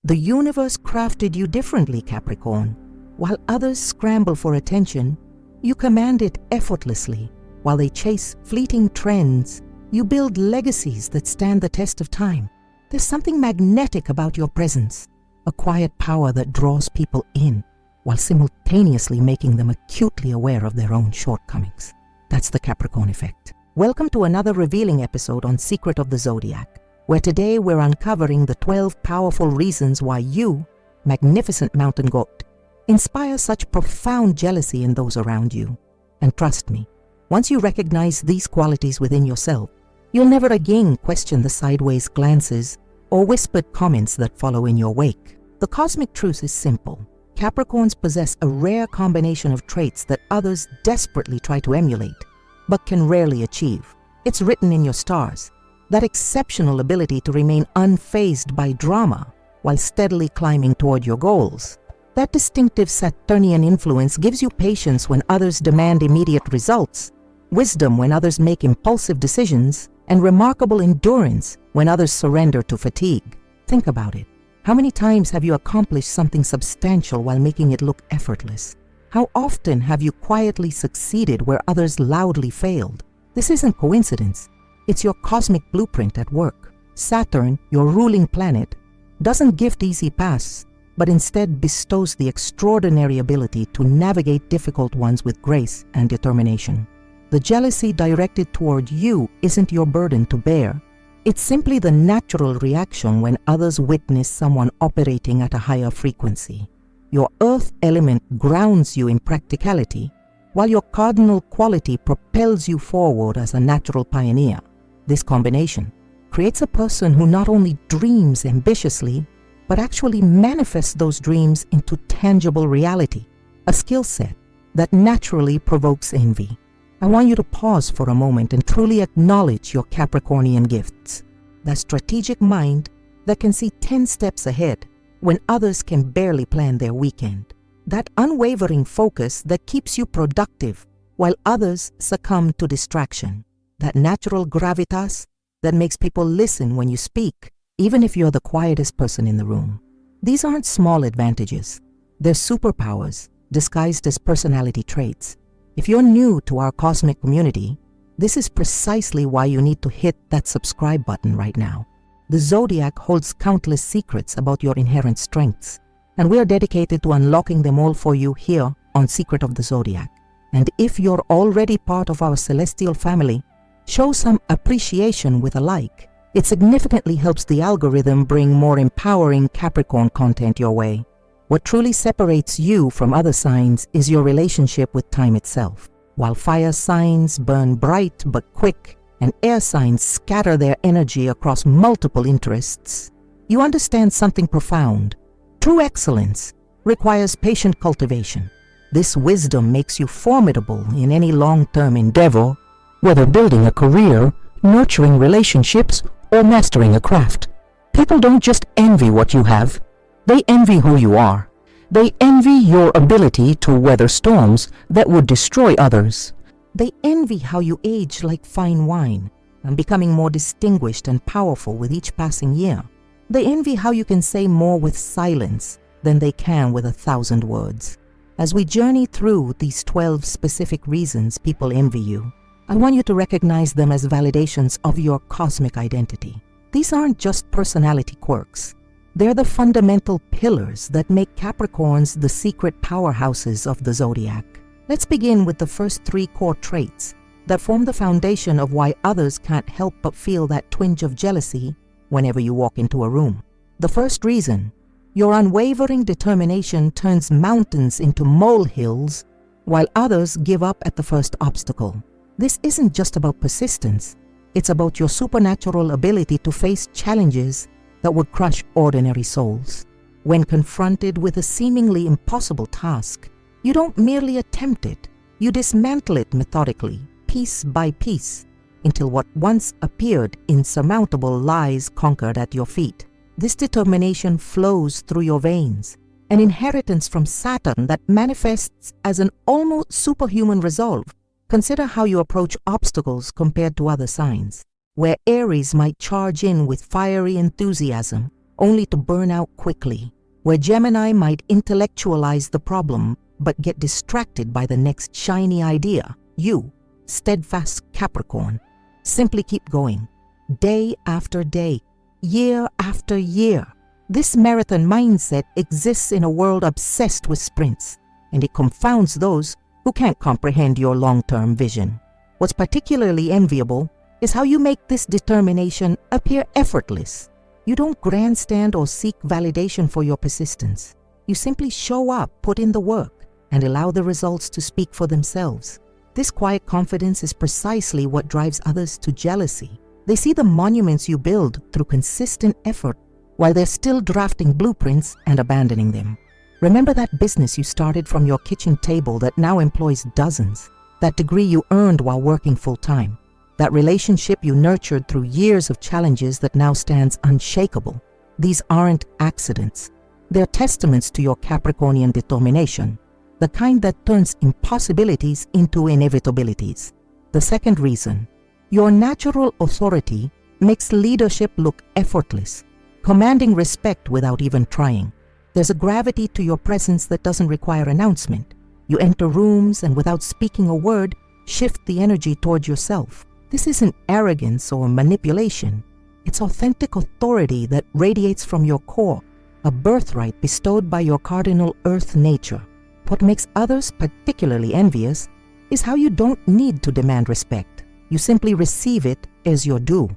The universe crafted you differently, Capricorn. While others scramble for attention, you command it effortlessly. While they chase fleeting trends, you build legacies that stand the test of time. There's something magnetic about your presence, a quiet power that draws people in, while simultaneously making them acutely aware of their own shortcomings. That's the Capricorn effect. Welcome to another revealing episode on Secret of the Zodiac, where today we're uncovering the 12 powerful reasons why you, magnificent mountain goat, inspire such profound jealousy in those around you. And trust me, once you recognize these qualities within yourself, you'll never again question the sideways glances or whispered comments that follow in your wake. The cosmic truth is simple. Capricorns possess a rare combination of traits that others desperately try to emulate, but can rarely achieve. It's written in your stars. That exceptional ability to remain unfazed by drama while steadily climbing toward your goals. That distinctive Saturnian influence gives you patience when others demand immediate results, wisdom when others make impulsive decisions, and remarkable endurance when others surrender to fatigue. Think about it. How many times have you accomplished something substantial while making it look effortless? How often have you quietly succeeded where others loudly failed? This isn't coincidence. It's your cosmic blueprint at work. Saturn, your ruling planet, doesn't gift easy paths, but instead bestows the extraordinary ability to navigate difficult ones with grace and determination. The jealousy directed toward you isn't your burden to bear. It's simply the natural reaction when others witness someone operating at a higher frequency. Your earth element grounds you in practicality, while your cardinal quality propels you forward as a natural pioneer. This combination creates a person who not only dreams ambitiously, but actually manifests those dreams into tangible reality, a skill set that naturally provokes envy. I want you to pause for a moment and truly acknowledge your Capricornian gifts. That strategic mind that can see 10 steps ahead when others can barely plan their weekend. That unwavering focus that keeps you productive while others succumb to distraction. That natural gravitas that makes people listen when you speak, even if you're the quietest person in the room. These aren't small advantages. They're superpowers disguised as personality traits. If you're new to our cosmic community, this is precisely why you need to hit that subscribe button right now. The Zodiac holds countless secrets about your inherent strengths, and we are dedicated to unlocking them all for you here on Secret of the Zodiac. And if you're already part of our celestial family, show some appreciation with a like. It significantly helps the algorithm bring more empowering Capricorn content your way. What truly separates you from other signs is your relationship with time itself. While fire signs burn bright but quick, and air signs scatter their energy across multiple interests, you understand something profound. True excellence requires patient cultivation. This wisdom makes you formidable in any long-term endeavor, whether building a career, nurturing relationships, or mastering a craft. People don't just envy what you have, they envy who you are. They envy your ability to weather storms that would destroy others. They envy how you age like fine wine and becoming more distinguished and powerful with each passing year. They envy how you can say more with silence than they can with 1,000 words. As we journey through these 12 specific reasons people envy you, I want you to recognize them as validations of your cosmic identity. These aren't just personality quirks. They're the fundamental pillars that make Capricorns the secret powerhouses of the Zodiac. Let's begin with the first 3 core traits that form the foundation of why others can't help but feel that twinge of jealousy whenever you walk into a room. The first reason, your unwavering determination turns mountains into molehills while others give up at the first obstacle. This isn't just about persistence, it's about your supernatural ability to face challenges that would crush ordinary souls. When confronted with a seemingly impossible task, you don't merely attempt it, you dismantle it methodically, piece by piece, until what once appeared insurmountable lies conquered at your feet. This determination flows through your veins, an inheritance from Saturn that manifests as an almost superhuman resolve. Consider how you approach obstacles compared to other signs. Where Aries might charge in with fiery enthusiasm, only to burn out quickly. Where Gemini might intellectualize the problem but get distracted by the next shiny idea, you, steadfast Capricorn, simply keep going, day after day, year after year. This marathon mindset exists in a world obsessed with sprints, and it confounds those who can't comprehend your long-term vision. What's particularly enviable is how you make this determination appear effortless. You don't grandstand or seek validation for your persistence. You simply show up, put in the work, and allow the results to speak for themselves. This quiet confidence is precisely what drives others to jealousy. They see the monuments you build through consistent effort while they're still drafting blueprints and abandoning them. Remember that business you started from your kitchen table that now employs dozens, that degree you earned while working full-time, that relationship you nurtured through years of challenges that now stands unshakable. These aren't accidents. They're testaments to your Capricornian determination, the kind that turns impossibilities into inevitabilities. The second reason, your natural authority makes leadership look effortless, commanding respect without even trying. There's a gravity to your presence that doesn't require announcement. You enter rooms and without speaking a word, shift the energy toward yourself. This isn't arrogance or manipulation. It's authentic authority that radiates from your core, a birthright bestowed by your cardinal earth nature. What makes others particularly envious is how you don't need to demand respect. You simply receive it as your due.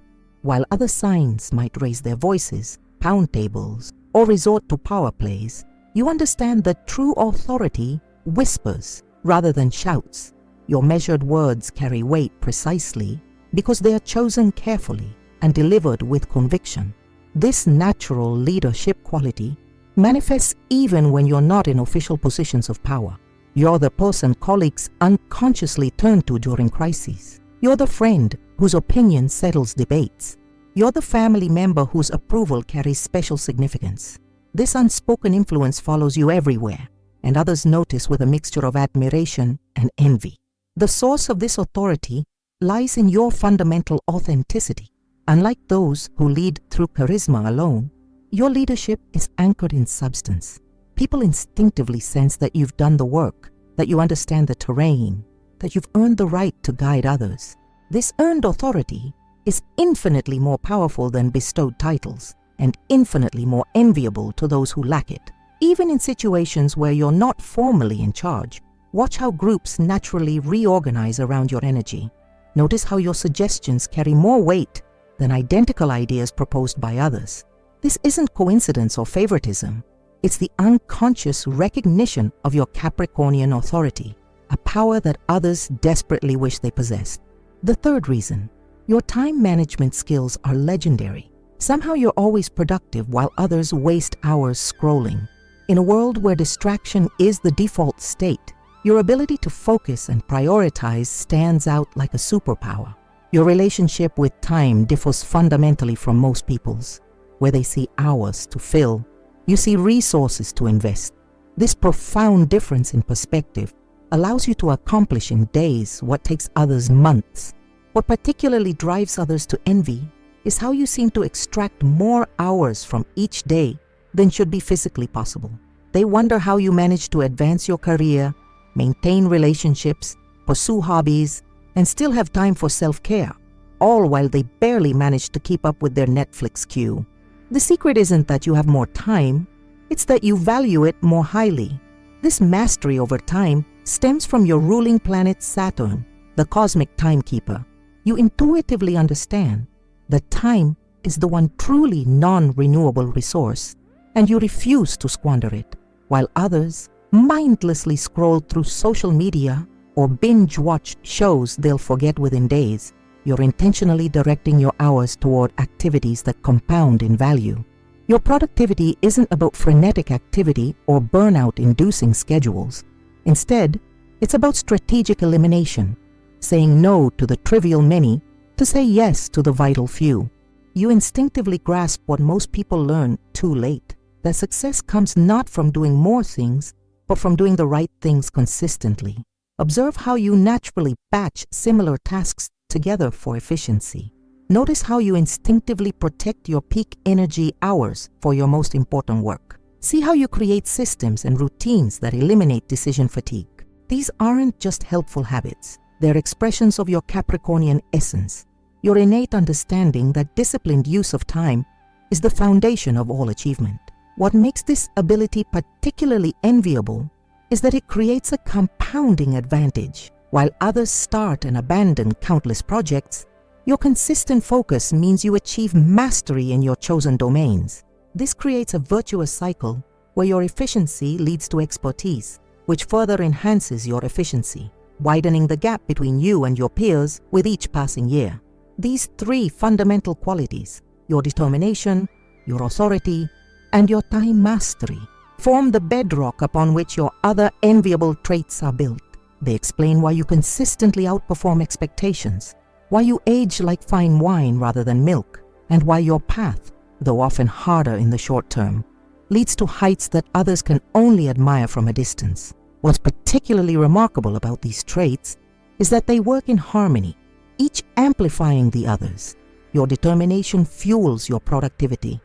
While other signs might raise their voices, pound tables, or resort to power plays, you understand that true authority whispers rather than shouts. Your measured words carry weight precisely because they are chosen carefully and delivered with conviction. This natural leadership quality manifests even when you're not in official positions of power. You're the person colleagues unconsciously turn to during crises. You're the friend whose opinion settles debates. You're the family member whose approval carries special significance. This unspoken influence follows you everywhere, and others notice with a mixture of admiration and envy. The source of this authority lies in your fundamental authenticity. Unlike those who lead through charisma alone, your leadership is anchored in substance. People instinctively sense that you've done the work, that you understand the terrain, that you've earned the right to guide others. This earned authority is infinitely more powerful than bestowed titles and infinitely more enviable to those who lack it. Even in situations where you're not formally in charge, watch how groups naturally reorganize around your energy. Notice how your suggestions carry more weight than identical ideas proposed by others. This isn't coincidence or favoritism. It's the unconscious recognition of your Capricornian authority, a power that others desperately wish they possessed. The third reason, your time management skills are legendary. Somehow you're always productive while others waste hours scrolling. In a world where distraction is the default state, your ability to focus and prioritize stands out like a superpower. Your relationship with time differs fundamentally from most people's. Where they see hours to fill, you see resources to invest. This profound difference in perspective allows you to accomplish in days what takes others months. What particularly drives others to envy is how you seem to extract more hours from each day than should be physically possible. They wonder how you manage to advance your career, maintain relationships, pursue hobbies, and still have time for self-care, all while they barely manage to keep up with their Netflix queue. The secret isn't that you have more time, it's that you value it more highly. This mastery over time stems from your ruling planet Saturn, the cosmic timekeeper. You intuitively understand that time is the one truly non-renewable resource, and you refuse to squander it, while others mindlessly scroll through social media or binge-watch shows they'll forget within days. You're intentionally directing your hours toward activities that compound in value. Your productivity isn't about frenetic activity or burnout-inducing schedules. Instead, it's about strategic elimination, saying no to the trivial many to say yes to the vital few. You instinctively grasp what most people learn too late, that success comes not from doing more things, but from doing the right things consistently. Observe how you naturally batch similar tasks together for efficiency. Notice how you instinctively protect your peak energy hours for your most important work. See how you create systems and routines that eliminate decision fatigue. These aren't just helpful habits. They're expressions of your Capricornian essence, your innate understanding that disciplined use of time is the foundation of all achievement. What makes this ability particularly enviable is that it creates a compounding advantage. While others start and abandon countless projects, your consistent focus means you achieve mastery in your chosen domains. This creates a virtuous cycle where your efficiency leads to expertise, which further enhances your efficiency, widening the gap between you and your peers with each passing year. These three fundamental qualities, your determination, your authority, and your time mastery, form the bedrock upon which your other enviable traits are built. They explain why you consistently outperform expectations, why you age like fine wine rather than milk, and why your path, though often harder in the short term, leads to heights that others can only admire from a distance. What's particularly remarkable about these traits is that they work in harmony, each amplifying the others. Your determination fuels your productivity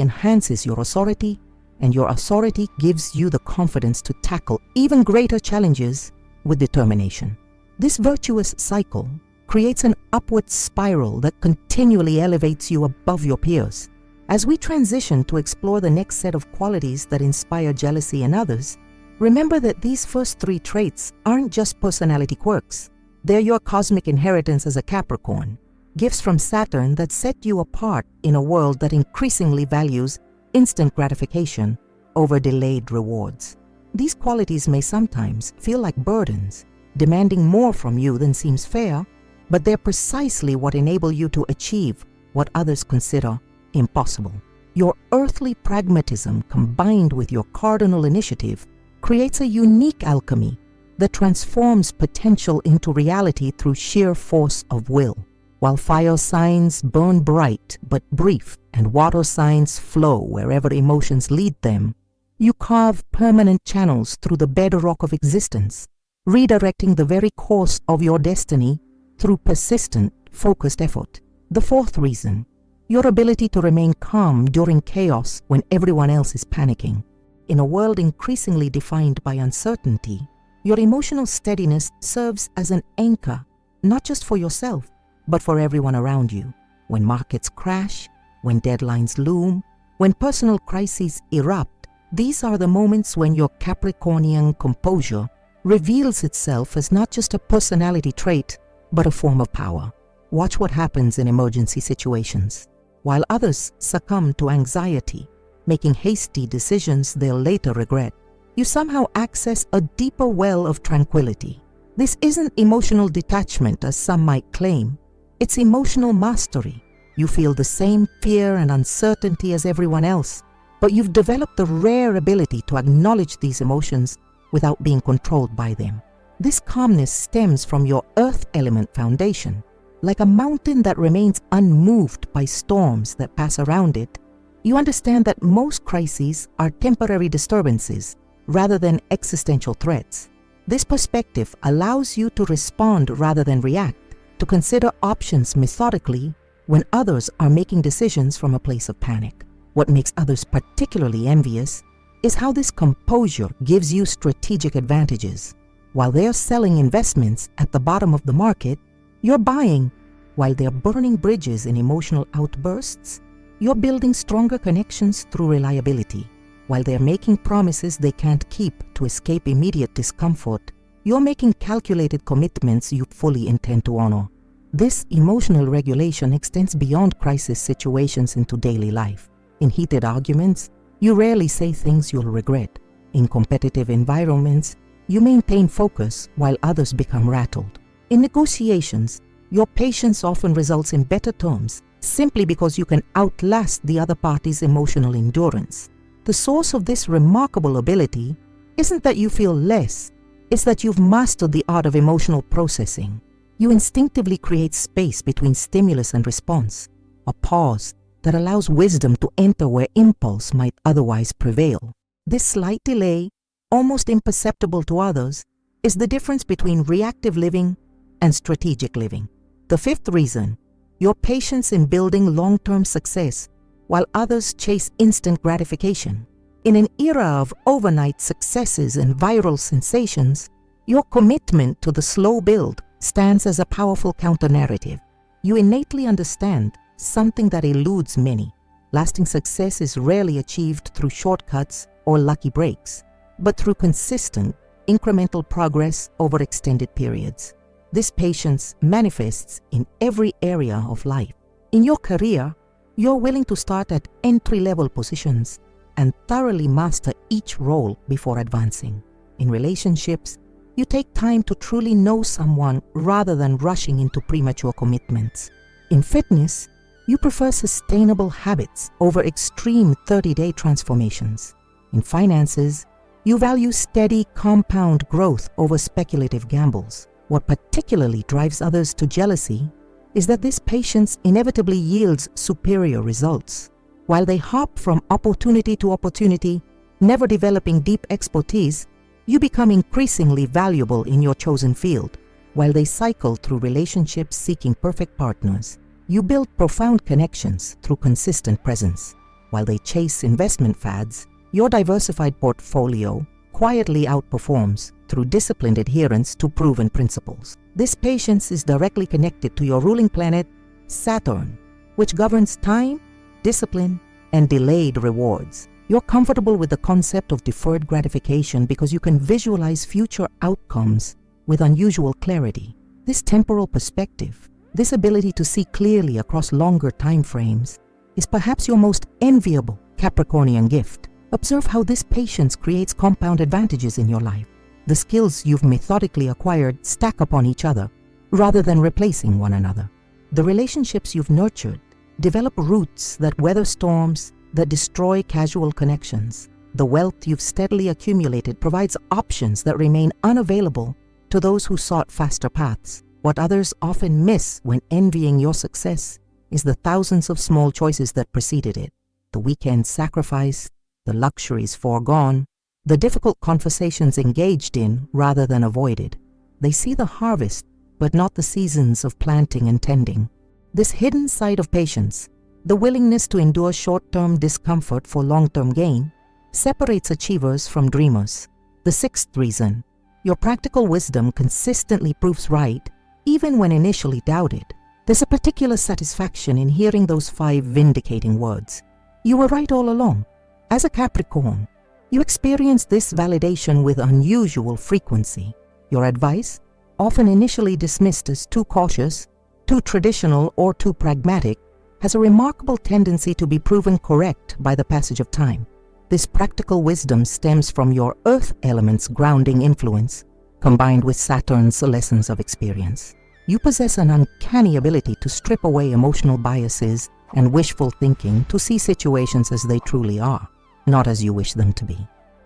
enhances your authority, and your authority gives you the confidence to tackle even greater challenges with determination. This virtuous cycle creates an upward spiral that continually elevates you above your peers. As we transition to explore the next set of qualities that inspire jealousy in others, remember that these first three traits aren't just personality quirks. They're your cosmic inheritance as a Capricorn, gifts from Saturn that set you apart in a world that increasingly values instant gratification over delayed rewards. These qualities may sometimes feel like burdens, demanding more from you than seems fair, but they're precisely what enable you to achieve what others consider impossible. Your earthly pragmatism combined with your cardinal initiative creates a unique alchemy that transforms potential into reality through sheer force of will. While fire signs burn bright but brief and water signs flow wherever emotions lead them, you carve permanent channels through the bedrock of existence, redirecting the very course of your destiny through persistent, focused effort. The fourth reason, your ability to remain calm during chaos when everyone else is panicking. In a world increasingly defined by uncertainty, your emotional steadiness serves as an anchor, not just for yourself, but for everyone around you. When markets crash, when deadlines loom, when personal crises erupt, these are the moments when your Capricornian composure reveals itself as not just a personality trait, but a form of power. Watch what happens in emergency situations. While others succumb to anxiety, making hasty decisions they'll later regret, you somehow access a deeper well of tranquility. This isn't emotional detachment as some might claim. It's emotional mastery. You feel the same fear and uncertainty as everyone else, but you've developed the rare ability to acknowledge these emotions without being controlled by them. This calmness stems from your earth element foundation. Like a mountain that remains unmoved by storms that pass around it, you understand that most crises are temporary disturbances rather than existential threats. This perspective allows you to respond rather than react, to consider options methodically when others are making decisions from a place of panic. What makes others particularly envious is how this composure gives you strategic advantages. While they're selling investments at the bottom of the market, you're buying. While they're burning bridges in emotional outbursts, you're building stronger connections through reliability. While they're making promises they can't keep to escape immediate discomfort, you're making calculated commitments you fully intend to honor. This emotional regulation extends beyond crisis situations into daily life. In heated arguments, you rarely say things you'll regret. In competitive environments, you maintain focus while others become rattled. In negotiations, your patience often results in better terms simply because you can outlast the other party's emotional endurance. The source of this remarkable ability isn't that you feel less, it's that you've mastered the art of emotional processing. You instinctively create space between stimulus and response, a pause that allows wisdom to enter where impulse might otherwise prevail. This slight delay, almost imperceptible to others, is the difference between reactive living and strategic living. The fifth reason, your patience in building long-term success while others chase instant gratification. In an era of overnight successes and viral sensations, your commitment to the slow build stands as a powerful counter-narrative. You innately understand something that eludes many. Lasting success is rarely achieved through shortcuts or lucky breaks, but through consistent, incremental progress over extended periods. This patience manifests in every area of life. In your career, you're willing to start at entry-level positions and thoroughly master each role before advancing. In relationships, you take time to truly know someone rather than rushing into premature commitments. In fitness, you prefer sustainable habits over extreme 30-day transformations. In finances, you value steady compound growth over speculative gambles. What particularly drives others to jealousy is that this patience inevitably yields superior results. While they hop from opportunity to opportunity, never developing deep expertise, you become increasingly valuable in your chosen field. While they cycle through relationships seeking perfect partners, you build profound connections through consistent presence. While they chase investment fads, your diversified portfolio quietly outperforms through disciplined adherence to proven principles. This patience is directly connected to your ruling planet, Saturn, which governs time, discipline, and delayed rewards. You're comfortable with the concept of deferred gratification because you can visualize future outcomes with unusual clarity. This temporal perspective, this ability to see clearly across longer time frames, is perhaps your most enviable Capricornian gift. Observe how this patience creates compound advantages in your life. The skills you've methodically acquired stack upon each other rather than replacing one another. The relationships you've nurtured develop roots that weather storms, that destroy casual connections. The wealth you've steadily accumulated provides options that remain unavailable to those who sought faster paths. What others often miss when envying your success is the thousands of small choices that preceded it. The weekend sacrificed, the luxuries foregone, the difficult conversations engaged in rather than avoided. They see the harvest, but not the seasons of planting and tending. This hidden side of patience, the willingness to endure short-term discomfort for long-term gain, separates achievers from dreamers. The sixth reason, your practical wisdom consistently proves right, even when initially doubted. There's a particular satisfaction in hearing those 5 vindicating words. You were right all along. As a Capricorn, you experience this validation with unusual frequency. Your advice, often initially dismissed as too cautious, too traditional, or too pragmatic, has a remarkable tendency to be proven correct by the passage of time. This practical wisdom stems from your earth element's grounding influence, combined with Saturn's lessons of experience. You possess an uncanny ability to strip away emotional biases and wishful thinking to see situations as they truly are, not as you wish them to be.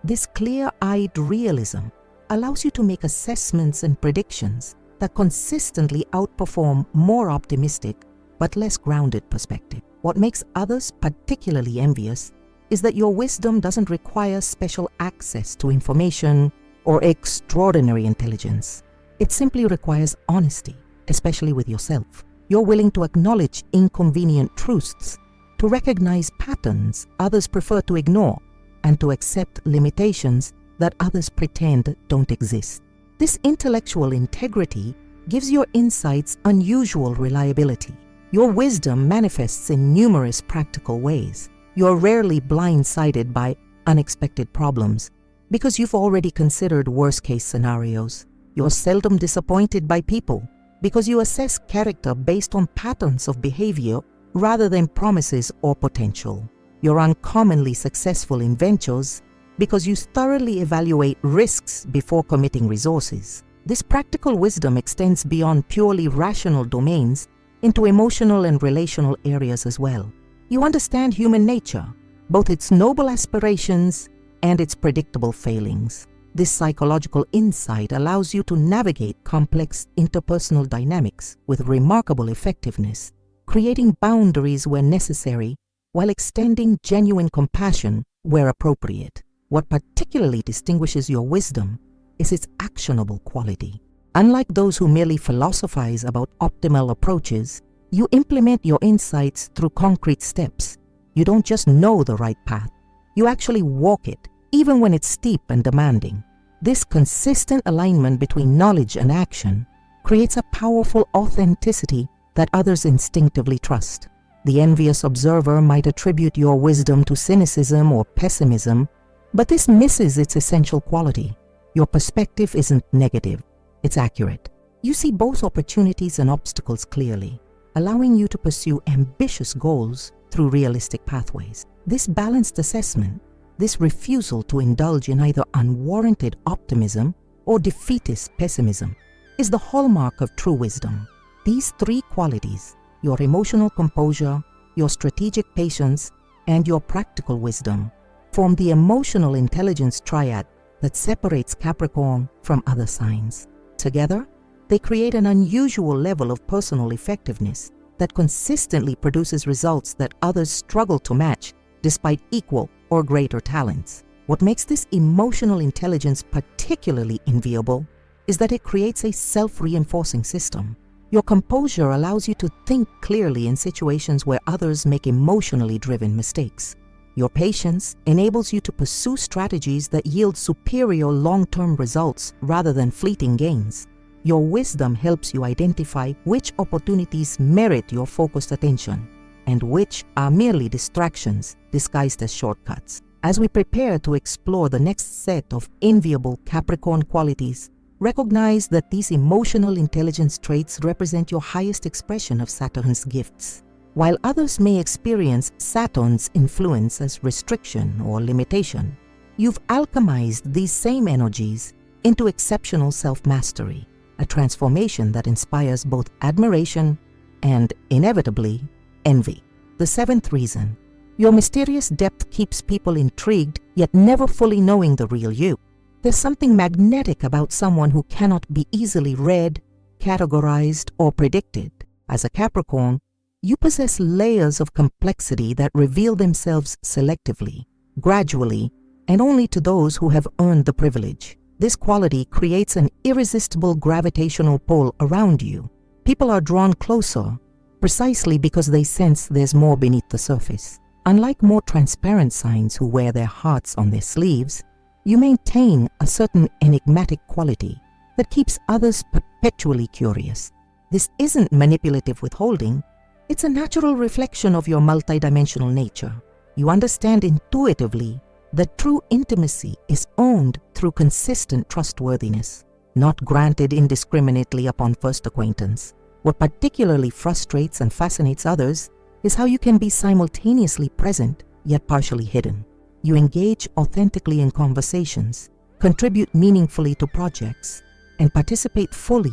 This clear-eyed realism allows you to make assessments and predictions that consistently outperform more optimistic but less grounded perspective. What makes others particularly envious is that your wisdom doesn't require special access to information or extraordinary intelligence. It simply requires honesty, especially with yourself. You're willing to acknowledge inconvenient truths, to recognize patterns others prefer to ignore, and to accept limitations that others pretend don't exist. This intellectual integrity gives your insights unusual reliability. Your wisdom manifests in numerous practical ways. You're rarely blindsided by unexpected problems because you've already considered worst-case scenarios. You're seldom disappointed by people because you assess character based on patterns of behavior rather than promises or potential. You're uncommonly successful in ventures because you thoroughly evaluate risks before committing resources. This practical wisdom extends beyond purely rational domains into emotional and relational areas as well. You understand human nature, both its noble aspirations and its predictable failings. This psychological insight allows you to navigate complex interpersonal dynamics with remarkable effectiveness, creating boundaries where necessary while extending genuine compassion where appropriate. What particularly distinguishes your wisdom is its actionable quality. Unlike those who merely philosophize about optimal approaches, You implement your insights through concrete steps. You don't just know the right path, you actually walk it, even when it's steep and demanding. This consistent alignment between knowledge and action creates a powerful authenticity that others instinctively trust. The envious observer might attribute your wisdom to cynicism or pessimism, but this misses its essential quality. Your perspective isn't negative, it's accurate. You see both opportunities and obstacles clearly, allowing you to pursue ambitious goals through realistic pathways. This balanced assessment, this refusal to indulge in either unwarranted optimism or defeatist pessimism, is the hallmark of true wisdom. These three qualities, your emotional composure, your strategic patience, and your practical wisdom, form the emotional intelligence triad that separates Capricorn from other signs. Together, they create an unusual level of personal effectiveness that consistently produces results that others struggle to match despite equal or greater talents. What makes this emotional intelligence particularly enviable is that it creates a self-reinforcing system. Your composure allows you to think clearly in situations where others make emotionally driven mistakes. Your patience enables you to pursue strategies that yield superior long-term results rather than fleeting gains. Your wisdom helps you identify which opportunities merit your focused attention and which are merely distractions disguised as shortcuts. As we prepare to explore the next set of enviable Capricorn qualities, recognize that these emotional intelligence traits represent your highest expression of Saturn's gifts. While others may experience Saturn's influence as restriction or limitation, you've alchemized these same energies into exceptional self-mastery, a transformation that inspires both admiration and, inevitably, envy. The seventh reason: your mysterious depth keeps people intrigued yet never fully knowing the real you. There's something magnetic about someone who cannot be easily read, categorized, or predicted. As a Capricorn, you possess layers of complexity that reveal themselves selectively, gradually, and only to those who have earned the privilege. This quality creates an irresistible gravitational pull around you. People are drawn closer precisely because they sense there's more beneath the surface. Unlike more transparent signs who wear their hearts on their sleeves, you maintain a certain enigmatic quality that keeps others perpetually curious. This isn't manipulative withholding, it's a natural reflection of your multidimensional nature. You understand intuitively that true intimacy is earned through consistent trustworthiness, not granted indiscriminately upon first acquaintance. What particularly frustrates and fascinates others is how you can be simultaneously present yet partially hidden. You engage authentically in conversations, contribute meaningfully to projects, and participate fully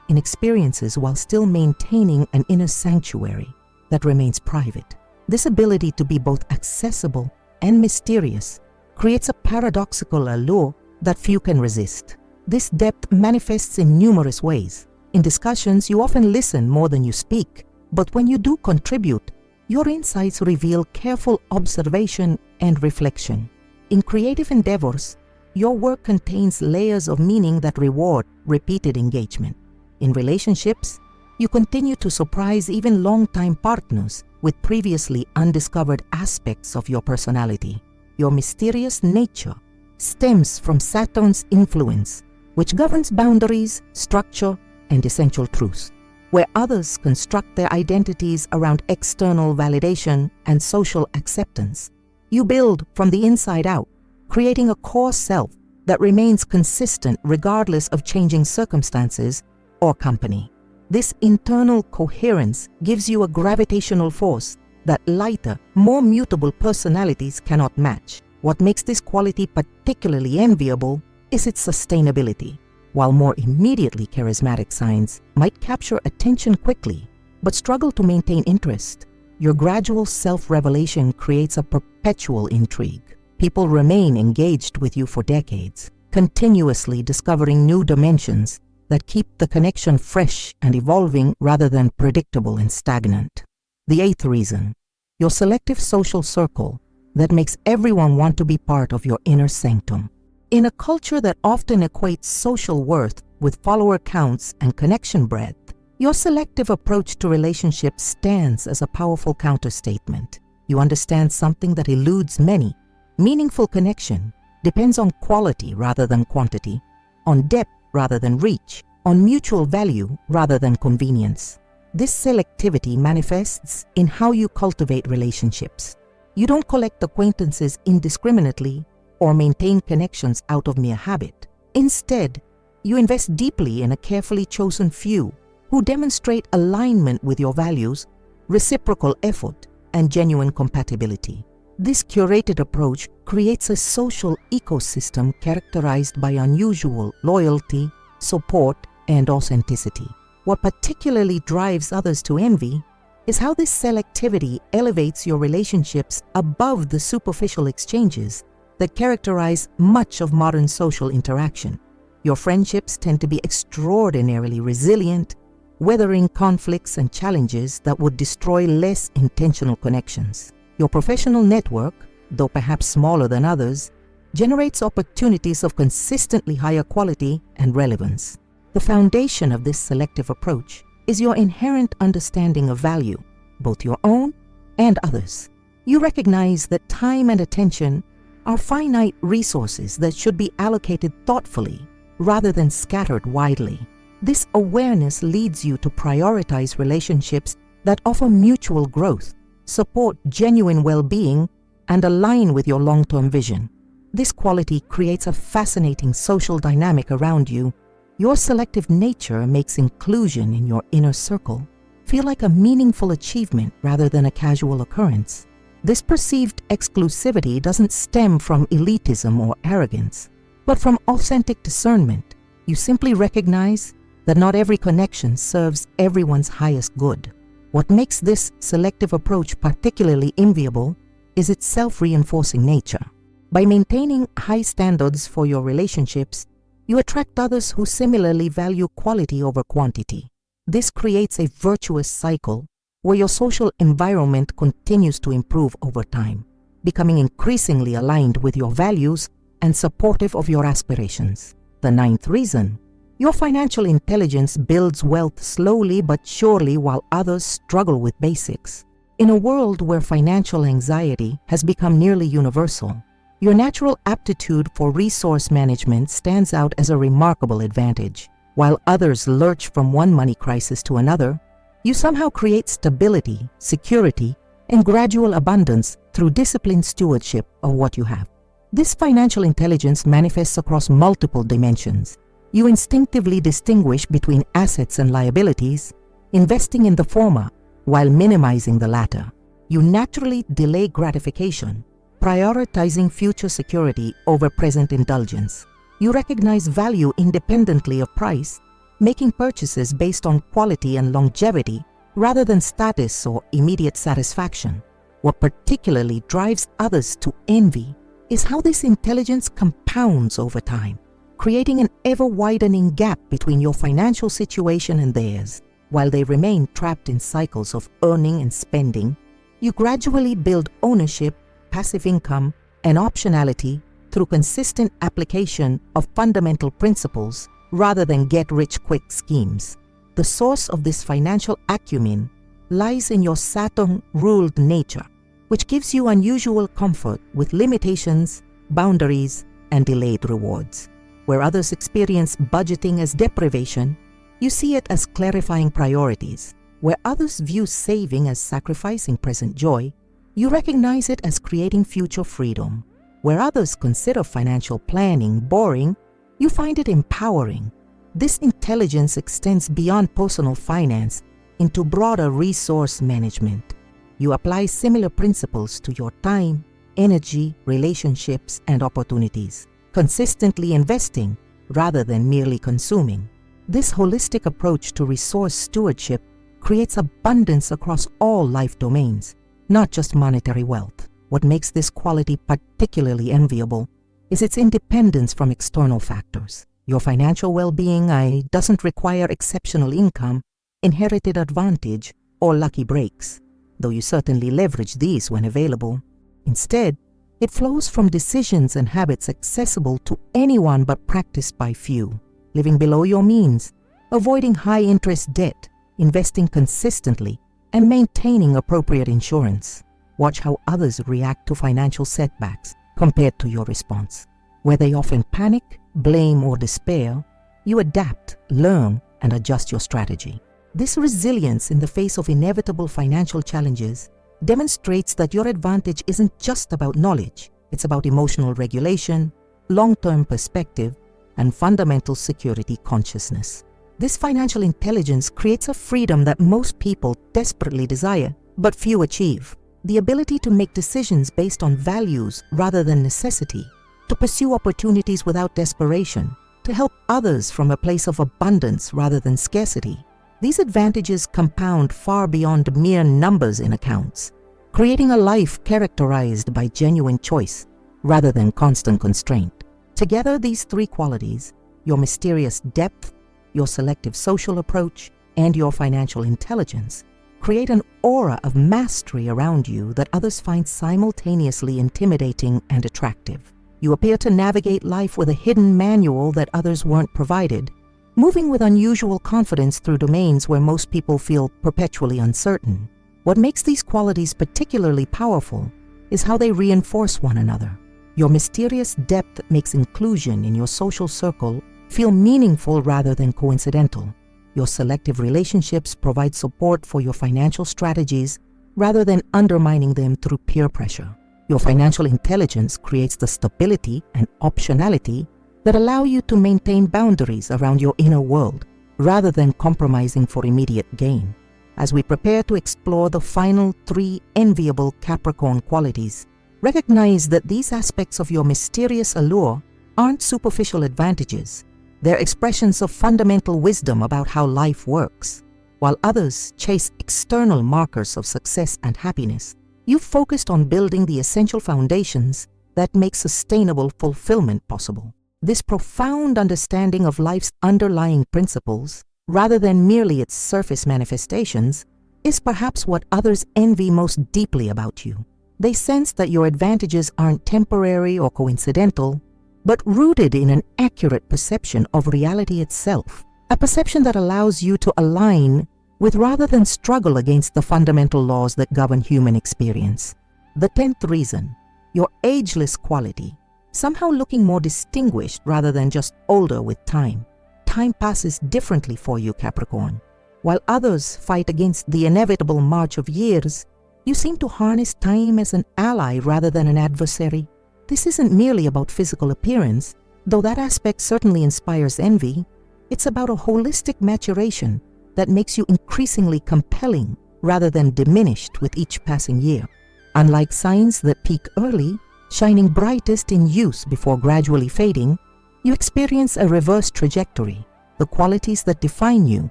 in experiences while still maintaining an inner sanctuary that remains private. This ability to be both accessible and mysterious creates a paradoxical allure that few can resist. This depth manifests in numerous ways. In discussions, you often listen more than you speak, but when you do contribute, your insights reveal careful observation and reflection. In creative endeavors, your work contains layers of meaning that reward repeated engagement. In relationships, you continue to surprise even long-time partners with previously undiscovered aspects of your personality. Your mysterious nature stems from Saturn's influence, which governs boundaries, structure, and essential truths. Where others construct their identities around external validation and social acceptance, you build from the inside out, creating a core self that remains consistent regardless of changing circumstances or company. This internal coherence gives you a gravitational force that lighter, more mutable personalities cannot match. What makes this quality particularly enviable is its sustainability. While more immediately charismatic signs might capture attention quickly but struggle to maintain interest, your gradual self-revelation creates a perpetual intrigue. People remain engaged with you for decades, continuously discovering new dimensions that keep the connection fresh and evolving rather than predictable and stagnant. The eighth reason: your selective social circle that makes everyone want to be part of your inner sanctum. In a culture that often equates social worth with follower counts and connection breadth, Your selective approach to relationships stands as a powerful counterstatement. You understand something that eludes many. Meaningful connection depends on quality rather than quantity, on depth rather than reach, on mutual value rather than convenience. This selectivity manifests in how you cultivate relationships. You don't collect acquaintances indiscriminately or maintain connections out of mere habit. Instead, you invest deeply in a carefully chosen few who demonstrate alignment with your values, reciprocal effort, and genuine compatibility. This curated approach creates a social ecosystem characterized by unusual loyalty, support, and authenticity. What particularly drives others to envy is how this selectivity elevates your relationships above the superficial exchanges that characterize much of modern social interaction. Your friendships tend to be extraordinarily resilient, weathering conflicts and challenges that would destroy less intentional connections. Your professional network, though perhaps smaller than others, generates opportunities of consistently higher quality and relevance. The foundation of this selective approach is your inherent understanding of value, both your own and others. You recognize that time and attention are finite resources that should be allocated thoughtfully rather than scattered widely. This awareness leads you to prioritize relationships that offer mutual growth, support genuine well-being, and align with your long-term vision. This quality creates a fascinating social dynamic around you. Your selective nature makes inclusion in your inner circle feel like a meaningful achievement rather than a casual occurrence. This perceived exclusivity doesn't stem from elitism or arrogance, but from authentic discernment. You simply recognize that not every connection serves everyone's highest good. What makes this selective approach particularly enviable is its self-reinforcing nature. By maintaining high standards for your relationships, you attract others who similarly value quality over quantity. This creates a virtuous cycle where your social environment continues to improve over time, becoming increasingly aligned with your values and supportive of your aspirations. The ninth reason: your financial intelligence builds wealth slowly but surely while others struggle with basics. In a world where financial anxiety has become nearly universal, your natural aptitude for resource management stands out as a remarkable advantage. While others lurch from one money crisis to another, you somehow create stability, security, and gradual abundance through disciplined stewardship of what you have. This financial intelligence manifests across multiple dimensions. You instinctively distinguish between assets and liabilities, investing in the former while minimizing the latter. You naturally delay gratification, prioritizing future security over present indulgence. You recognize value independently of price, making purchases based on quality and longevity rather than status or immediate satisfaction. What particularly drives others to envy is how this intelligence compounds over time, creating an ever-widening gap between your financial situation and theirs. While they remain trapped in cycles of earning and spending, you gradually build ownership, passive income, and optionality through consistent application of fundamental principles rather than get-rich-quick schemes. The source of this financial acumen lies in your Saturn-ruled nature, which gives you unusual comfort with limitations, boundaries, and delayed rewards. Where others experience budgeting as deprivation, you see it as clarifying priorities. Where others view saving as sacrificing present joy, you recognize it as creating future freedom. Where others consider financial planning boring, you find it empowering. This intelligence extends beyond personal finance into broader resource management. You apply similar principles to your time, energy, relationships, and opportunities, consistently investing rather than merely consuming. This holistic approach to resource stewardship creates abundance across all life domains, not just monetary wealth. What makes this quality particularly enviable is its independence from external factors. Your financial well-being doesn't require exceptional income, inherited advantage, or lucky breaks, though you certainly leverage these when available. Instead, it flows from decisions and habits accessible to anyone but practiced by few. Living below your means, avoiding high-interest debt, investing consistently, and maintaining appropriate insurance. Watch how others react to financial setbacks compared to your response. Where they often panic, blame, or despair, you adapt, learn, and adjust your strategy. This resilience in the face of inevitable financial challenges demonstrates that your advantage isn't just about knowledge. It's about emotional regulation, long-term perspective, and fundamental security consciousness. This financial intelligence creates a freedom that most people desperately desire, but few achieve. The ability to make decisions based on values rather than necessity, to pursue opportunities without desperation, to help others from a place of abundance rather than scarcity. These advantages compound far beyond mere numbers in accounts, creating a life characterized by genuine choice rather than constant constraint. Together, these three qualities, your mysterious depth, your selective social approach, and your financial intelligence, create an aura of mastery around you that others find simultaneously intimidating and attractive. You appear to navigate life with a hidden manual that others weren't provided, moving with unusual confidence through domains where most people feel perpetually uncertain. What makes these qualities particularly powerful is how they reinforce one another. Your mysterious depth makes inclusion in your social circle feel meaningful rather than coincidental. Your selective relationships provide support for your financial strategies rather than undermining them through peer pressure. Your financial intelligence creates the stability and optionality that allow you to maintain boundaries around your inner world rather than compromising for immediate gain. As we prepare to explore the final three enviable Capricorn qualities, recognize that these aspects of your mysterious allure aren't superficial advantages. They're expressions of fundamental wisdom about how life works. While others chase external markers of success and happiness, you've focused on building the essential foundations that make sustainable fulfillment possible. This profound understanding of life's underlying principles, rather than merely its surface manifestations, is perhaps what others envy most deeply about you. They sense that your advantages aren't temporary or coincidental, but rooted in an accurate perception of reality itself, a perception that allows you to align with rather than struggle against the fundamental laws that govern human experience. The 10th reason, your ageless quality, somehow looking more distinguished rather than just older with time. Time passes differently for you, Capricorn. While others fight against the inevitable march of years, you seem to harness time as an ally rather than an adversary. This isn't merely about physical appearance, though that aspect certainly inspires envy. It's about a holistic maturation that makes you increasingly compelling rather than diminished with each passing year. Unlike signs that peak early, shining brightest in use before gradually fading, you experience a reverse trajectory. The qualities that define you,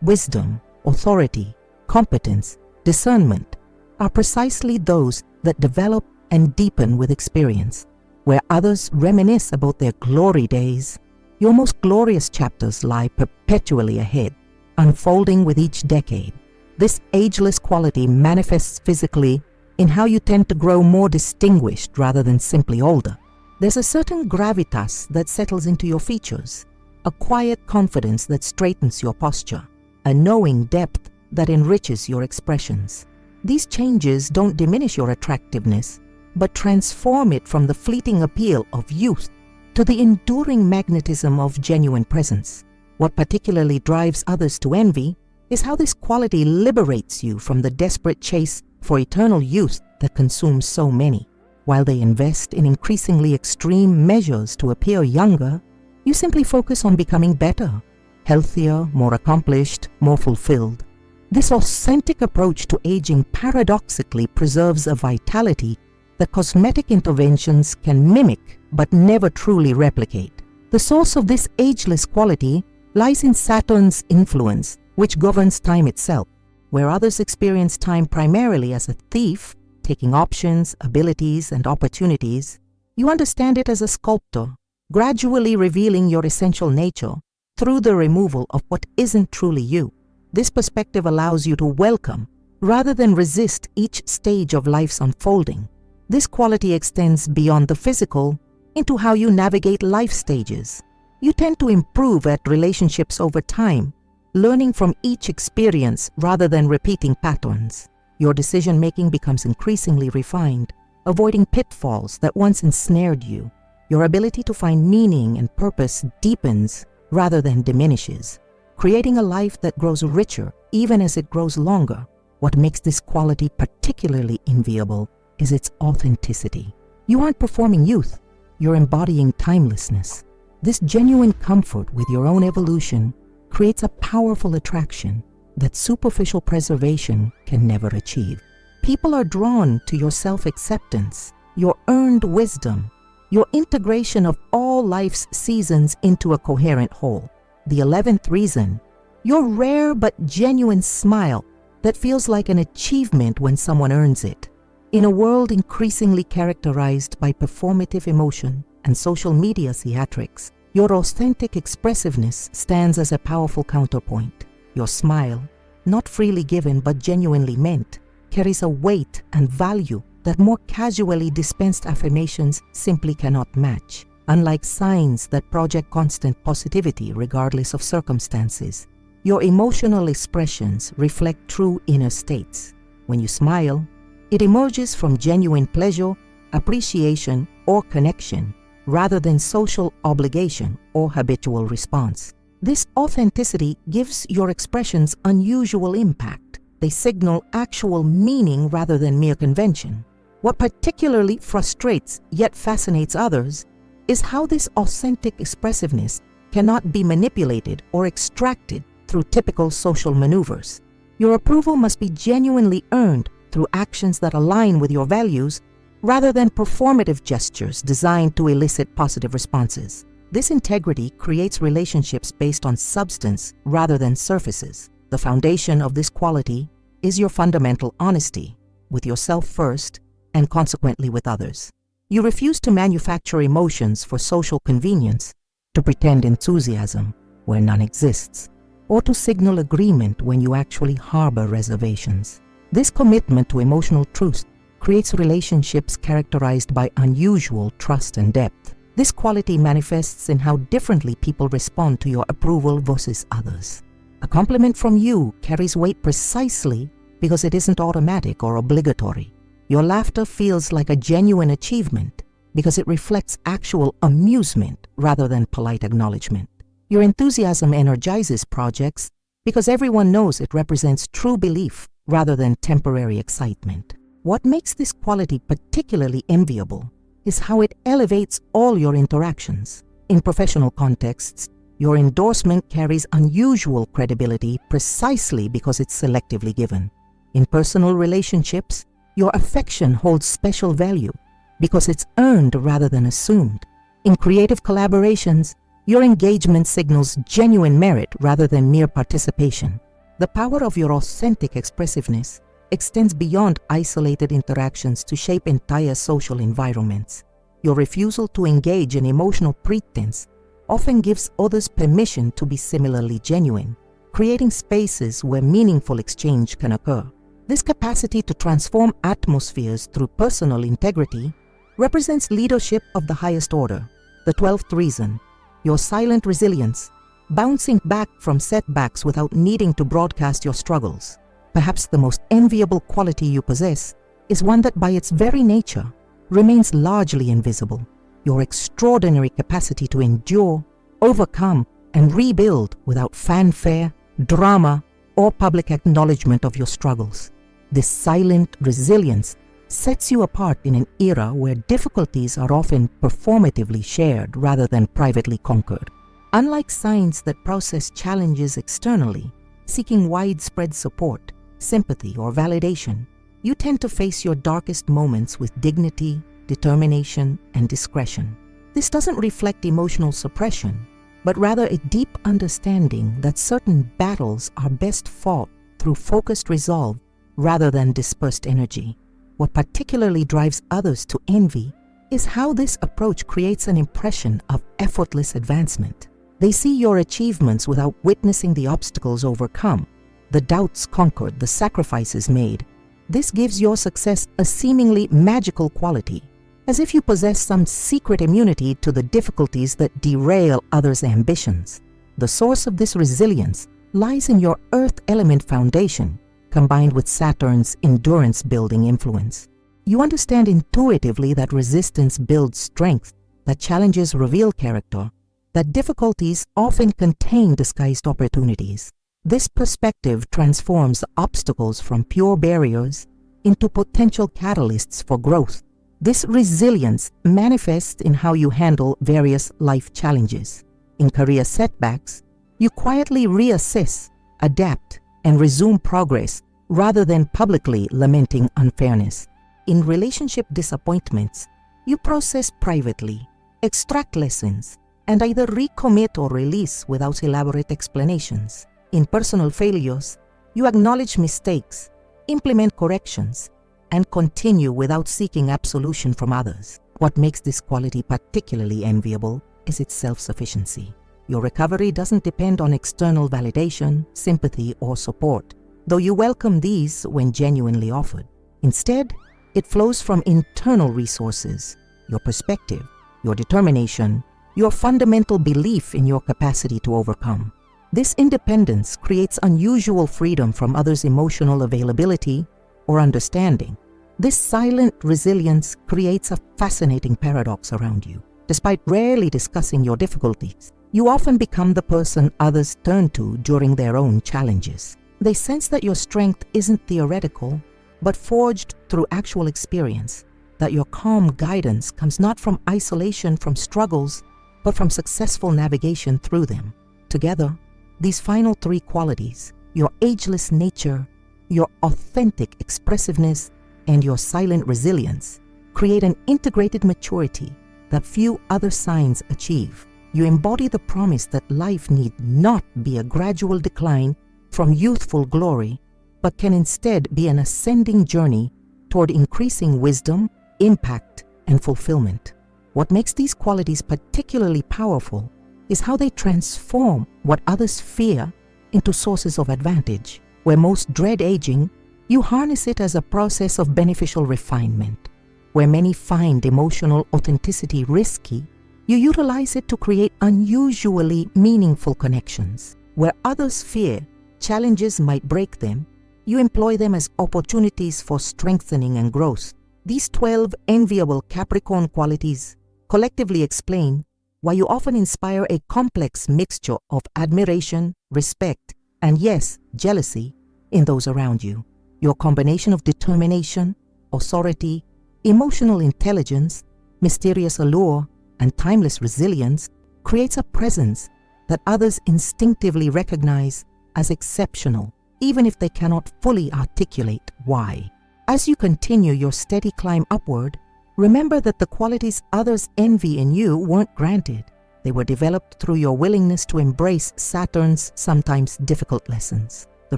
wisdom, authority, competence, discernment, are precisely those that develop and deepen with experience. Where others reminisce about their glory days, your most glorious chapters lie perpetually ahead, unfolding with each decade. This ageless quality manifests physically in how you tend to grow more distinguished rather than simply older. There's a certain gravitas that settles into your features, a quiet confidence that straightens your posture, a knowing depth that enriches your expressions. These changes don't diminish your attractiveness, but transform it from the fleeting appeal of youth to the enduring magnetism of genuine presence. What particularly drives others to envy is how this quality liberates you from the desperate chase for eternal youth that consumes so many. While they invest in increasingly extreme measures to appear younger, you simply focus on becoming better, healthier, more accomplished, more fulfilled. This authentic approach to aging paradoxically preserves a vitality that cosmetic interventions can mimic but never truly replicate. The source of this ageless quality lies in Saturn's influence, which governs time itself. Where others experience time primarily as a thief, taking options, abilities, and opportunities, you understand it as a sculptor, gradually revealing your essential nature through the removal of what isn't truly you. This perspective allows you to welcome, rather than resist, each stage of life's unfolding. This quality extends beyond the physical into how you navigate life stages. You tend to improve at relationships over time, learning from each experience rather than repeating patterns. Your decision-making becomes increasingly refined, avoiding pitfalls that once ensnared you. Your ability to find meaning and purpose deepens rather than diminishes, creating a life that grows richer even as it grows longer. What makes this quality particularly enviable is its authenticity. You aren't performing youth, you're embodying timelessness. This genuine comfort with your own evolution creates a powerful attraction that superficial preservation can never achieve. People are drawn to your self-acceptance, your earned wisdom, your integration of all life's seasons into a coherent whole. The 11th reason, your rare but genuine smile that feels like an achievement when someone earns it. In a world increasingly characterized by performative emotion and social media theatrics, your authentic expressiveness stands as a powerful counterpoint. Your smile, not freely given but genuinely meant, carries a weight and value that more casually dispensed affirmations simply cannot match. Unlike signs that project constant positivity regardless of circumstances, your emotional expressions reflect true inner states. When you smile, it emerges from genuine pleasure, appreciation, or connection, rather than social obligation or habitual response. This authenticity gives your expressions unusual impact. They signal actual meaning rather than mere convention. What particularly frustrates yet fascinates others is how this authentic expressiveness cannot be manipulated or extracted through typical social maneuvers. Your approval must be genuinely earned through actions that align with your values rather than performative gestures designed to elicit positive responses. This integrity creates relationships based on substance rather than surfaces. The foundation of this quality is your fundamental honesty, with yourself first and consequently with others. You refuse to manufacture emotions for social convenience, to pretend enthusiasm where none exists, or to signal agreement when you actually harbor reservations. This commitment to emotional truth creates relationships characterized by unusual trust and depth. This quality manifests in how differently people respond to your approval versus others. A compliment from you carries weight precisely because it isn't automatic or obligatory. Your laughter feels like a genuine achievement because it reflects actual amusement rather than polite acknowledgement. Your enthusiasm energizes projects because everyone knows it represents true belief rather than temporary excitement. What makes this quality particularly enviable is how it elevates all your interactions. In professional contexts, your endorsement carries unusual credibility precisely because it's selectively given. In personal relationships, your affection holds special value because it's earned rather than assumed. In creative collaborations, your engagement signals genuine merit rather than mere participation. The power of your authentic expressiveness extends beyond isolated interactions to shape entire social environments. Your refusal to engage in emotional pretense often gives others permission to be similarly genuine, creating spaces where meaningful exchange can occur. This capacity to transform atmospheres through personal integrity represents leadership of the highest order. The 12th reason, your silent resilience, bouncing back from setbacks without needing to broadcast your struggles. Perhaps the most enviable quality you possess is one that by its very nature remains largely invisible. Your extraordinary capacity to endure, overcome, and rebuild without fanfare, drama, or public acknowledgement of your struggles. This silent resilience sets you apart in an era where difficulties are often performatively shared rather than privately conquered. Unlike signs that process challenges externally, seeking widespread support, sympathy, or validation, you tend to face your darkest moments with dignity, determination, and discretion. This doesn't reflect emotional suppression, but rather a deep understanding that certain battles are best fought through focused resolve rather than dispersed energy. What particularly drives others to envy is how this approach creates an impression of effortless advancement. They see your achievements without witnessing the obstacles overcome, the doubts conquered, the sacrifices made. This gives your success a seemingly magical quality, as if you possess some secret immunity to the difficulties that derail others' ambitions. The source of this resilience lies in your earth element foundation, combined with Saturn's endurance-building influence. You understand intuitively that resistance builds strength, that challenges reveal character, that difficulties often contain disguised opportunities. This perspective transforms obstacles from pure barriers into potential catalysts for growth. This resilience manifests in how you handle various life challenges. In career setbacks, you quietly reassess, adapt, and resume progress rather than publicly lamenting unfairness. In relationship disappointments, you process privately, extract lessons, and either recommit or release without elaborate explanations. In personal failures, you acknowledge mistakes, implement corrections, and continue without seeking absolution from others. What makes this quality particularly enviable is its self-sufficiency. Your recovery doesn't depend on external validation, sympathy, or support, though you welcome these when genuinely offered. Instead, it flows from internal resources, your perspective, your determination, your fundamental belief in your capacity to overcome. This independence creates unusual freedom from others' emotional availability or understanding. This silent resilience creates a fascinating paradox around you. Despite rarely discussing your difficulties, you often become the person others turn to during their own challenges. They sense that your strength isn't theoretical, but forged through actual experience, that your calm guidance comes not from isolation from struggles, but from successful navigation through them. Together, these final three qualities, your ageless nature, your authentic expressiveness, and your silent resilience, create an integrated maturity that few other signs achieve. You embody the promise that life need not be a gradual decline from youthful glory, but can instead be an ascending journey toward increasing wisdom, impact, and fulfillment. What makes these qualities particularly powerful is how they transform what others fear into sources of advantage. Where most dread aging, you harness it as a process of beneficial refinement. Where many find emotional authenticity risky, you utilize it to create unusually meaningful connections. Where others fear challenges might break them, you employ them as opportunities for strengthening and growth. These 12 enviable Capricorn qualities collectively explain why you often inspire a complex mixture of admiration, respect, and yes, jealousy in those around you. Your combination of determination, authority, emotional intelligence, mysterious allure, and timeless resilience creates a presence that others instinctively recognize as exceptional, even if they cannot fully articulate why. As you continue your steady climb upward, remember that the qualities others envy in you weren't granted. They were developed through your willingness to embrace Saturn's sometimes difficult lessons. The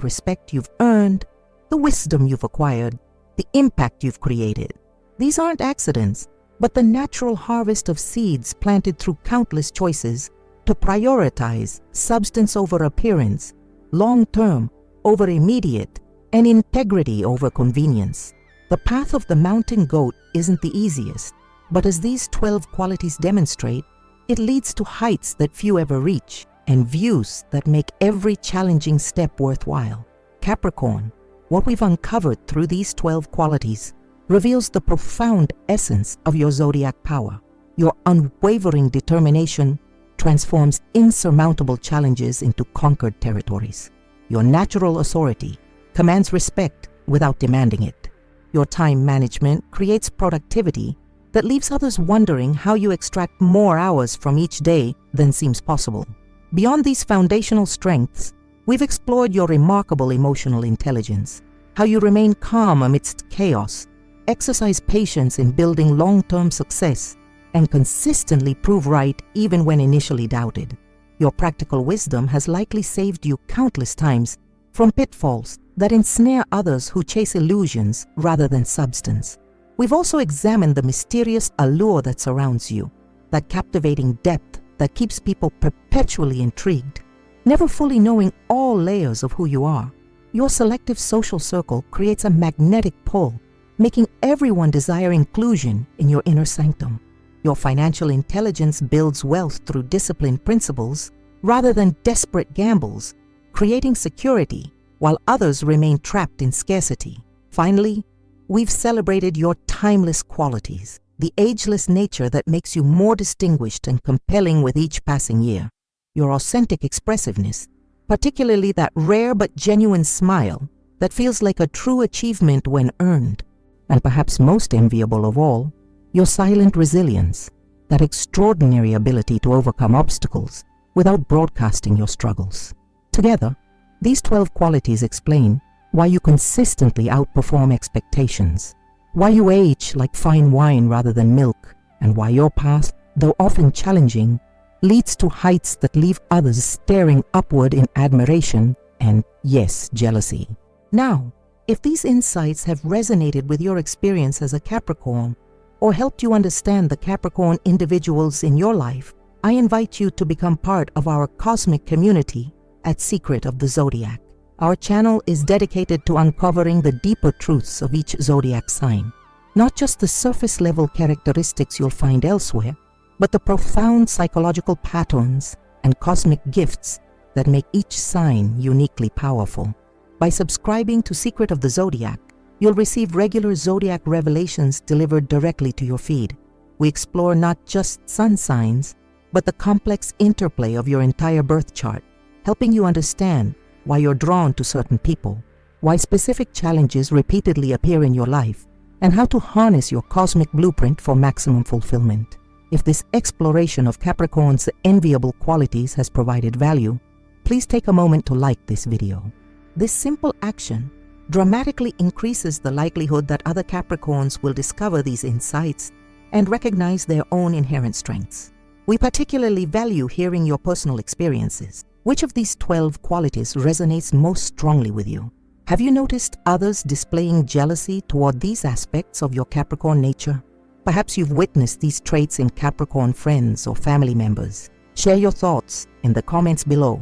respect you've earned, the wisdom you've acquired, the impact you've created. These aren't accidents, but the natural harvest of seeds planted through countless choices to prioritize substance over appearance, long-term over immediate, and integrity over convenience. The path of the mountain goat isn't the easiest, but as these 12 qualities demonstrate, it leads to heights that few ever reach and views that make every challenging step worthwhile. Capricorn, what we've uncovered through these 12 qualities reveals the profound essence of your zodiac power. Your unwavering determination transforms insurmountable challenges into conquered territories. Your natural authority commands respect without demanding it. Your time management creates productivity that leaves others wondering how you extract more hours from each day than seems possible. Beyond these foundational strengths, we've explored your remarkable emotional intelligence, how you remain calm amidst chaos, exercise patience in building long-term success, and consistently prove right even when initially doubted. Your practical wisdom has likely saved you countless times from pitfalls that ensnare others who chase illusions rather than substance. We've also examined the mysterious allure that surrounds you, that captivating depth that keeps people perpetually intrigued, never fully knowing all layers of who you are. Your selective social circle creates a magnetic pull, making everyone desire inclusion in your inner sanctum. Your financial intelligence builds wealth through disciplined principles rather than desperate gambles, creating security while others remain trapped in scarcity. Finally, we've celebrated your timeless qualities, the ageless nature that makes you more distinguished and compelling with each passing year. Your authentic expressiveness, particularly that rare but genuine smile that feels like a true achievement when earned. And perhaps most enviable of all, your silent resilience, that extraordinary ability to overcome obstacles without broadcasting your struggles. Together, these 12 qualities explain why you consistently outperform expectations, why you age like fine wine rather than milk, and why your path, though often challenging, leads to heights that leave others staring upward in admiration and, yes, jealousy. Now, if these insights have resonated with your experience as a Capricorn or helped you understand the Capricorn individuals in your life, I invite you to become part of our cosmic community at Secret of the Zodiac. Our channel is dedicated to uncovering the deeper truths of each zodiac sign, not just the surface-level characteristics you'll find elsewhere, but the profound psychological patterns and cosmic gifts that make each sign uniquely powerful. By subscribing to Secret of the Zodiac, you'll receive regular zodiac revelations delivered directly to your feed. We explore not just sun signs, but the complex interplay of your entire birth chart, helping you understand why you're drawn to certain people, why specific challenges repeatedly appear in your life, and how to harness your cosmic blueprint for maximum fulfillment. If this exploration of Capricorn's enviable qualities has provided value, please take a moment to like this video. This simple action dramatically increases the likelihood that other Capricorns will discover these insights and recognize their own inherent strengths. We particularly value hearing your personal experiences. Which of these 12 qualities resonates most strongly with you? Have you noticed others displaying jealousy toward these aspects of your Capricorn nature? Perhaps you've witnessed these traits in Capricorn friends or family members. Share your thoughts in the comments below.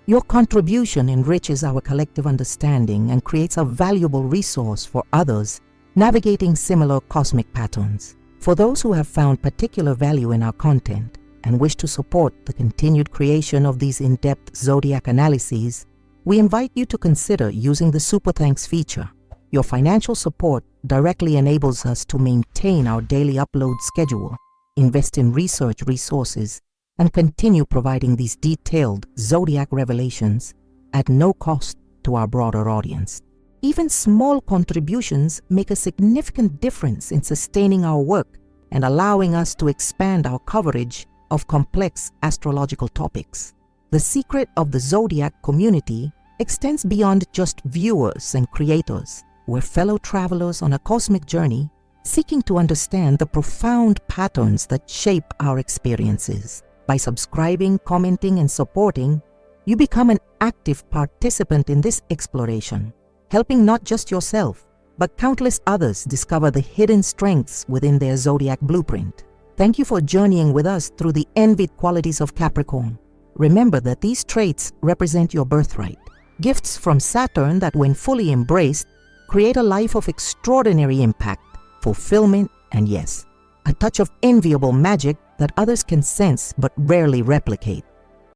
Your contribution enriches our collective understanding and creates a valuable resource for others navigating similar cosmic patterns. For those who have found particular value in our content and wish to support the continued creation of these in-depth zodiac analyses, we invite you to consider using the Super Thanks feature. Your financial support directly enables us to maintain our daily upload schedule, invest in research resources, and continue providing these detailed zodiac revelations at no cost to our broader audience. Even small contributions make a significant difference in sustaining our work and allowing us to expand our coverage of complex astrological topics. The Secret of the Zodiac community extends beyond just viewers and creators. We're fellow travelers on a cosmic journey, seeking to understand the profound patterns that shape our experiences. By subscribing, commenting, and supporting, you become an active participant in this exploration, helping not just yourself, but countless others discover the hidden strengths within their zodiac blueprint. Thank you for journeying with us through the envied qualities of Capricorn. Remember that these traits represent your birthright, gifts from Saturn that, when fully embraced, create a life of extraordinary impact, fulfillment, and yes, a touch of enviable magic that others can sense but rarely replicate.